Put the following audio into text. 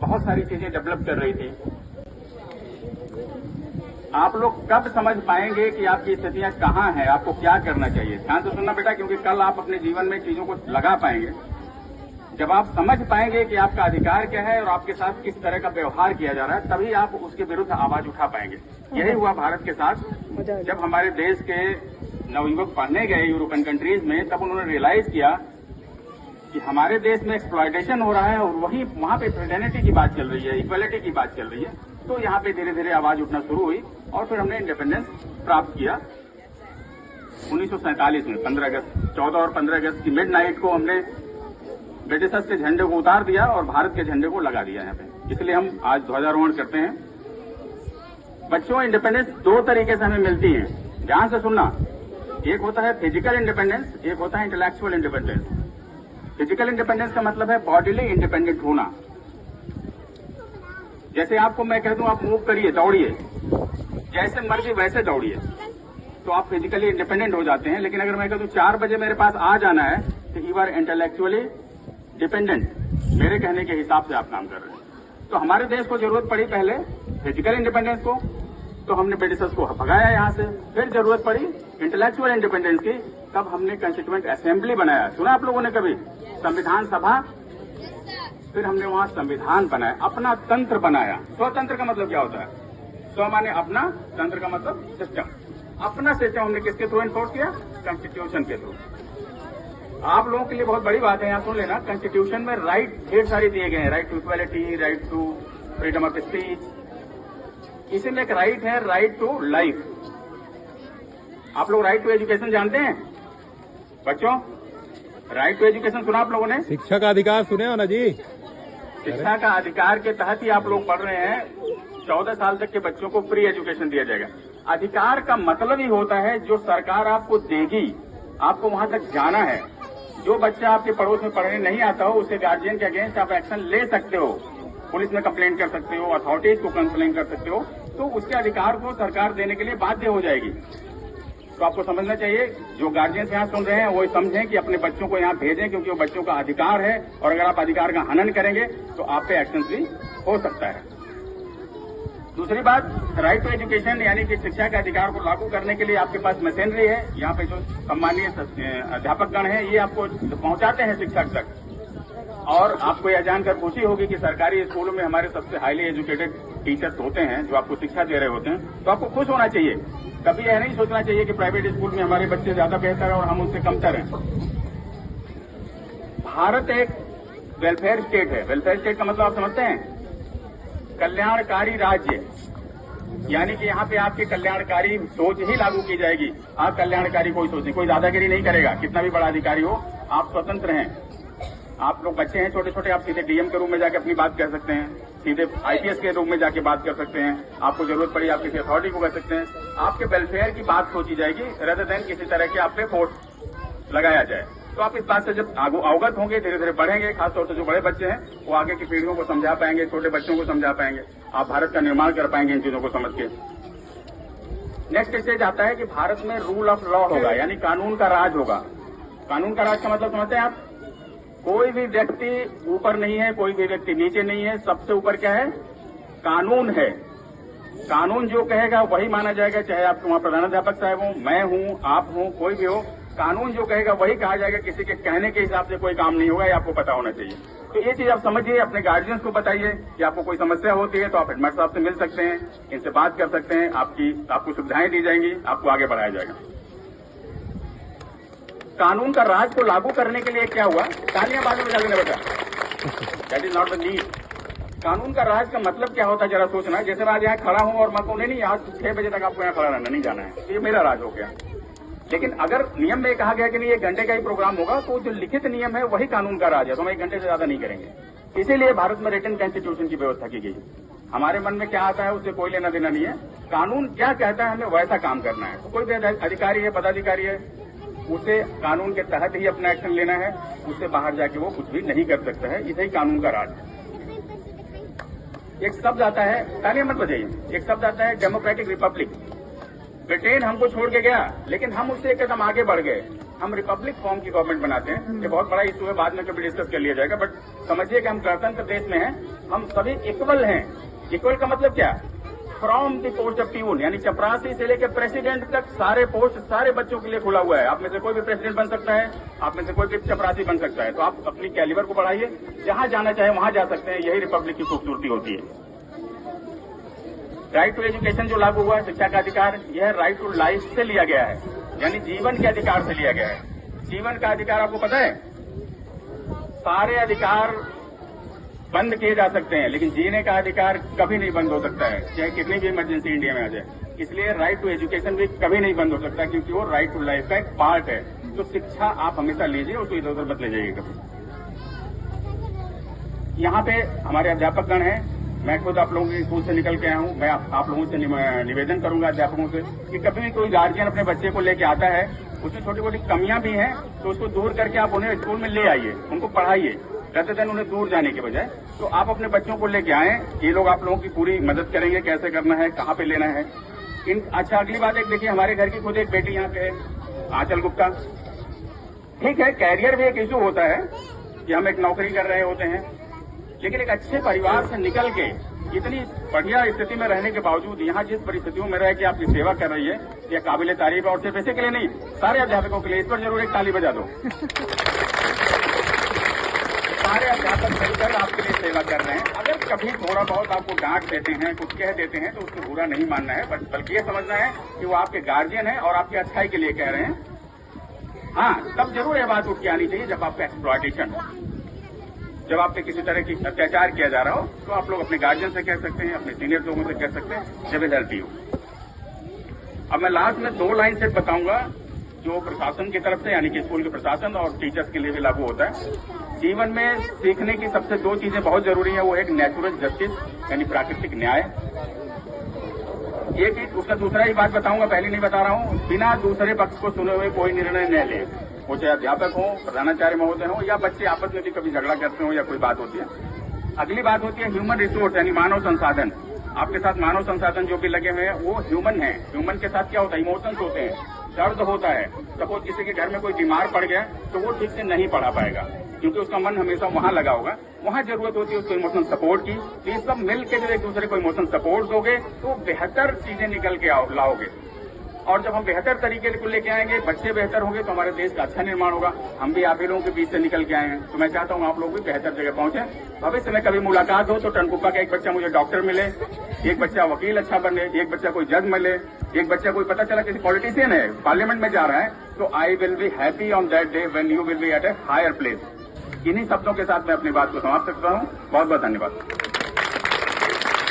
बहुत सारी चीजें डेवलप कर रही थी। आप लोग कब समझ पाएंगे कि आपकी स्थितियां कहाँ हैं, आपको क्या करना चाहिए? ध्यान से सुनना बेटा, क्योंकि कल आप अपने जीवन में चीजों को लगा पाएंगे। जब आप समझ पाएंगे कि आपका अधिकार क्या है और आपके साथ किस तरह का व्यवहार किया जा रहा है, तभी आप उसके विरुद्ध आवाज उठा पाएंगे। यही हुआ भारत के साथ। जब हमारे देश के नवयुवक पढ़ने गए यूरोपियन कंट्रीज में, तब उन्होंने रियलाइज किया कि हमारे देश में एक्सप्लॉयटेशन हो रहा है और वहां पे फ्रेटर्निटी की बात चल रही है, इक्वालिटी की बात चल रही है। तो यहाँ पे धीरे धीरे आवाज उठना शुरू हुई और फिर हमने इंडिपेंडेंस प्राप्त किया 1947 में। 14 और 15 अगस्त की मिडनाइट को हमने ब्रिटिशर्स के झंडे को उतार दिया और भारत के झंडे को लगा दिया यहाँ पे। इसलिए हम आज ध्वजारोहण करते हैं। बच्चों, इंडिपेंडेंस दो तरीके से हमें मिलती है, ध्यान से सुनना। एक होता है फिजिकल इंडिपेंडेंस, एक होता है इंटेलेक्चुअल इंडिपेंडेंस। फिजिकल इंडिपेंडेंस का मतलब है बॉडीली इंडिपेंडेंट होना। जैसे आपको मैं कह दूं आप मूव करिए, दौड़िए, जैसे मर्जी वैसे दौड़िए, तो आप फिजिकली इंडिपेंडेंट हो जाते हैं। लेकिन अगर मैं कह दूं 4 बजे मेरे पास आ जाना है, तो यू आर इंटेलेक्चुअली डिपेंडेंट। मेरे कहने के हिसाब से आप काम कर रहे हैं। तो हमारे देश को जरूरत पड़ी पहले फिजिकल इंडिपेंडेंस को, तो हमने ब्रिटिशर्स को भगाया यहां से। फिर जरूरत पड़ी इंटेलेक्चुअल इंडिपेंडेंस की, तब हमने कंस्टिट्यूएंट असेंबली बनाया। सुना आप लोगों ने कभी? संविधान सभा। फिर हमने वहां संविधान बनाया, अपना तंत्र बनाया। स्वतंत्र का मतलब क्या होता है? स्व माने अपना, तंत्र का मतलब सिस्टम। अपना सिस्टम हमने किसके थ्रू एनफोर्स किया? कॉन्स्टिट्यूशन के थ्रू। आप लोगों के लिए बहुत बड़ी बात है, यहां सुन लेना। कॉन्स्टिट्यूशन में राइट ढेर सारी दिए गए हैं, right to equality, right to freedom of speech. इसी में एक राइट है, राइट टू लाइफ। आप लोग राइट टू एजुकेशन जानते हैं बच्चों? राइट टू एजुकेशन सुना आप लोगों ने? शिक्षा का अधिकार सुने हो ना जी? शिक्षा का अधिकार के तहत ही आप लोग पढ़ रहे हैं। 14 साल तक के बच्चों को फ्री एजुकेशन दिया जाएगा। अधिकार का मतलब ही होता है जो सरकार आपको देगी, आपको वहां तक जाना है। जो बच्चा आपके पड़ोस में पढ़ने नहीं आता हो, उसके गार्जियन के अगेंस्ट आप एक्शन ले सकते हो। पुलिस में कंप्लेंट कर सकते हो, अथॉरिटीज को कंप्लेन कर सकते हो। तो उसके अधिकार को सरकार देने के लिए बाध्य हो जाएगी। तो आपको समझना चाहिए, जो गार्जियन यहाँ सुन रहे हैं वो समझें कि अपने बच्चों को यहाँ भेजें, क्योंकि वो बच्चों का अधिकार है। और अगर आप अधिकार का हनन करेंगे तो आप पे एक्शन भी हो सकता है। दूसरी बात, राइट टू एजुकेशन यानी कि शिक्षा के अधिकार को लागू करने के लिए आपके पास मशीनरी है। यहाँ पे जो सम्मानीय अध्यापकगण हैं, ये आपको पहुंचाते हैं शिक्षक तक। और आपको यह जानकर खुशी होगी कि सरकारी स्कूलों में हमारे सबसे हाईली एजुकेटेड टीचर्स होते हैं जो आपको शिक्षा दे रहे होते हैं। तो आपको खुश होना चाहिए। कभी यह नहीं सोचना चाहिए कि प्राइवेट स्कूल में हमारे बच्चे ज्यादा बेहतर हैं और हम उनसे कमतर हैं। भारत एक वेलफेयर स्टेट है। वेलफेयर स्टेट का मतलब आप समझते हैं? कल्याणकारी राज्य। यानी कि यहाँ पे आपकी कल्याणकारी सोच ही लागू की जाएगी। आप कल्याणकारी कोई सोच नहीं, कोई दादागिरी नहीं करेगा। कितना भी बड़ा अधिकारी हो, आप स्वतंत्र हैं। आप लोग बच्चे हैं छोटे छोटे, आप सीधे डीएम के रूम में जाके अपनी बात कह सकते हैं, सीधे आईपीएस के रूम में जाके बात कर सकते हैं। आपको जरूरत पड़ी आप किसी अथॉरिटी को कह सकते हैं। आपके वेलफेयर की बात सोची जाएगी रेदर देन किसी तरह के आप पे फोर्स लगाया जाए। तो आप इस बात से जब अवगत होंगे, धीरे धीरे बढ़ेंगे। खासतौर से जो बड़े बच्चे हैं वो आगे की पीढ़ियों को समझा पाएंगे, छोटे बच्चों को समझा पाएंगे। आप भारत का निर्माण कर पाएंगे इन चीजों को समझ के। नेक्स्ट स्टेज आता है कि भारत में रूल ऑफ लॉ होगा, यानी कानून का राज होगा। कानून का राज का मतलब समझते हैं आप? कोई भी व्यक्ति ऊपर नहीं है, कोई भी व्यक्ति नीचे नहीं है। सबसे ऊपर क्या है? कानून है। कानून जो कहेगा वही माना जाएगा, चाहे आप वहां प्रधानाध्यापक साहब हो, मैं हूं, आप हो, कोई भी हो। कानून जो कहेगा वही कहा जाएगा। किसी के कहने के हिसाब से कोई काम नहीं होगा, ये आपको पता होना चाहिए। तो ये चीज आप समझिए, अपने गार्जियंस को बताइए कि आपको कोई समस्या होती है तो आप हेडमास्टर साहब से मिल सकते हैं, इनसे बात कर सकते हैं। आपको सुविधाएं दी जाएंगी, आपको आगे बढ़ाया जाएगा। कानून का राज को लागू करने के लिए क्या हुआ? तालियां बाद में बजा देना बेटा, that is not the need. कानून का राज का मतलब क्या होता है जरा सोचना। जैसे मैं आज यहाँ खड़ा हूं और मैं कहूं नहीं आज 6 बजे तक आपको यहाँ खड़ा रहना, नहीं जाना है, तो ये मेरा राज हो गया। लेकिन अगर नियम में कहा गया कि नहीं 1 घंटे का ही प्रोग्राम होगा, तो जो लिखित नियम है वही कानून का राज है। तो हम 1 घंटे से ज्यादा नहीं करेंगे। इसीलिए भारत में रिटन कॉन्स्टिट्यूशन की व्यवस्था की गई। हमारे मन में क्या आता है उससे कोई लेना देना नहीं है। कानून क्या कहता है हमें वैसा काम करना है। तो कोई भी अधिकारी है, पदाधिकारी है, उसे कानून के तहत ही अपना एक्शन लेना है। उससे बाहर जाके वो कुछ भी नहीं कर सकता है। इसे ही कानून का राज है। एक शब्द आता है, तालियां मत बजाइए, एक शब्द आता है डेमोक्रेटिक रिपब्लिक। ब्रिटेन हमको छोड़ के गया, लेकिन हम उससे एक कदम आगे बढ़ गए। हम रिपब्लिक फॉर्म की गवर्नमेंट बनाते हैं। ये बहुत बड़ा इशू है, बाद में कभी डिस्कस कर लिया जाएगा। बट समझिए कि हम गणतंत्र देश में हैं हम सभी इक्वल हैं। इक्वल का मतलब क्या? From the post of peon, यानी चपरासी से लेकर प्रेसिडेंट तक सारे पोस्ट सारे बच्चों के लिए खुला हुआ है। आप में से कोई भी प्रेसिडेंट बन सकता है, आप में से कोई भी चपरासी बन सकता है। तो आप अपनी कैलिबर को बढ़ाइए, जहां जाना चाहे वहां जा सकते हैं। यही रिपब्लिक की खूबसूरती होती है। राइट टू एजुकेशन जो लागू हुआ है, शिक्षा का अधिकार, यह राइट टू लाइफ से लिया गया है, यानी जीवन के अधिकार से लिया गया है। जीवन का अधिकार आपको पता है, सारे अधिकार बंद किए जा सकते हैं, लेकिन जीने का अधिकार कभी नहीं बंद हो सकता है, चाहे कितनी भी इमरजेंसी इंडिया में आ जाए। इसलिए राइट टू एजुकेशन भी कभी नहीं बंद हो सकता, क्योंकि वो राइट टू लाइफ का एक पार्ट है। तो शिक्षा आप हमेशा लीजिए, उसको इधर उधर मत ले जाइए कभी। यहाँ पे हमारे अध्यापकगण हैं, मैं खुद आप लोगों के स्कूल से निकल के आया हूँ। मैं आप लोगों से निवेदन करूंगा अध्यापकों से कि कभी भी कोई गार्जियन अपने बच्चे को लेके आता है, उसमें छोटी छोटी कमियां भी हैं, तो उसको दूर करके आप उन्हें स्कूल में ले आइए, उनको पढ़ाइए, rather than उन्हें दूर जाने के बजाय। तो आप अपने बच्चों को लेके आए, ये लोग आप लोगों की पूरी मदद करेंगे, कैसे करना है, कहाँ पे लेना है। अच्छा, अगली बात एक देखिए, हमारे घर की खुद एक बेटी यहाँ पे है, आंचल गुप्ता। ठीक है, कैरियर भी एक इशू होता है कि हम एक नौकरी कर रहे होते हैं, लेकिन एक अच्छे परिवार से निकल के इतनी बढ़िया स्थिति में रहने के बावजूद यहाँ जिस परिस्थितियों में रह के आपकी सेवा कर रही है, यह काबिल तारीफ है। और सिर्फ इसी के लिए नहीं, सारे अध्यापकों के लिए इस पर जरूर एक ताली बजा दो। सारे अध्यापक मिलकर आपके लिए सेवा कर रहे हैं। अगर कभी थोड़ा बहुत आपको डांट देते हैं, कुछ कह देते हैं, तो उसको बुरा नहीं मानना है, बल्कि ये समझना है कि वो आपके गार्जियन है और आपकी अच्छाई के लिए कह रहे हैं। हाँ, तब जरूर ये बात उठ के आनी चाहिए जब आपका एक्सप्लॉयटेशन हो, जब आप पे किसी तरह की अत्याचार किया जा रहा हो, तो आप लोग अपने गार्जियन से कह सकते हैं, अपने सीनियर लोगों से कह सकते हैं, जब हेल्प यू। अब मैं लास्ट में 2 लाइन सेट बताऊंगा जो प्रशासन की तरफ से, यानी कि स्कूल के प्रशासन और टीचर्स के लिए भी लागू होता है। जीवन में सीखने की सबसे 2 चीजें बहुत जरूरी है। वो एक नेचुरल जस्टिस, यानी प्राकृतिक न्याय। एक उसका दूसरा ही बात बताऊंगा, पहले नहीं बता रहा हूं, बिना दूसरे पक्ष को सुने हुए कोई निर्णय न ले। वो चाहे अध्यापक हो, प्रधानाचार्य महोदय हो, या बच्चे आपस में भी कभी झगड़ा करते हो या कोई बात होती है। अगली बात होती है ह्यूमन रिसोर्स, यानी मानव संसाधन। आपके साथ मानव संसाधन जो भी लगे हुए हैं वो ह्यूमन है। ह्यूमन के साथ क्या होता है? इमोशंस होते हैं, दर्द होता है। सपोज किसी के घर में कोई बीमार पड़ गया तो वो ठीक से नहीं पढ़ा पाएगा, क्योंकि उसका मन हमेशा वहां लगा होगा। वहां जरूरत होती है उसको इमोशनल सपोर्ट की। तो ये सब मिल के जब एक दूसरे को इमोशनल सपोर्ट दोगे तो बेहतर चीजें निकल के लाओगे। और जब हम बेहतर तरीके को लेके आएंगे, बच्चे बेहतर होंगे, तो हमारे देश का अच्छा निर्माण होगा। हम भी आप ही लोगों के बीच से निकल के आए हैं, तो मैं चाहता हूँ आप लोग भी बेहतर जगह पहुंचे। भविष्य में कभी मुलाकात हो तो टनकुप्पा का एक बच्चा मुझे डॉक्टर मिले, एक बच्चा वकील अच्छा बने, एक बच्चा कोई जज मिले, एक बच्चा कोई पता चला किसी पॉलिटिशियन है, पार्लियामेंट में जा रहा है, तो I will be happy on that day when you will be at a higher place. इन्हीं शब्दों के साथ मैं अपनी बात को समाप्त करता हूँ। बहुत बहुत धन्यवाद।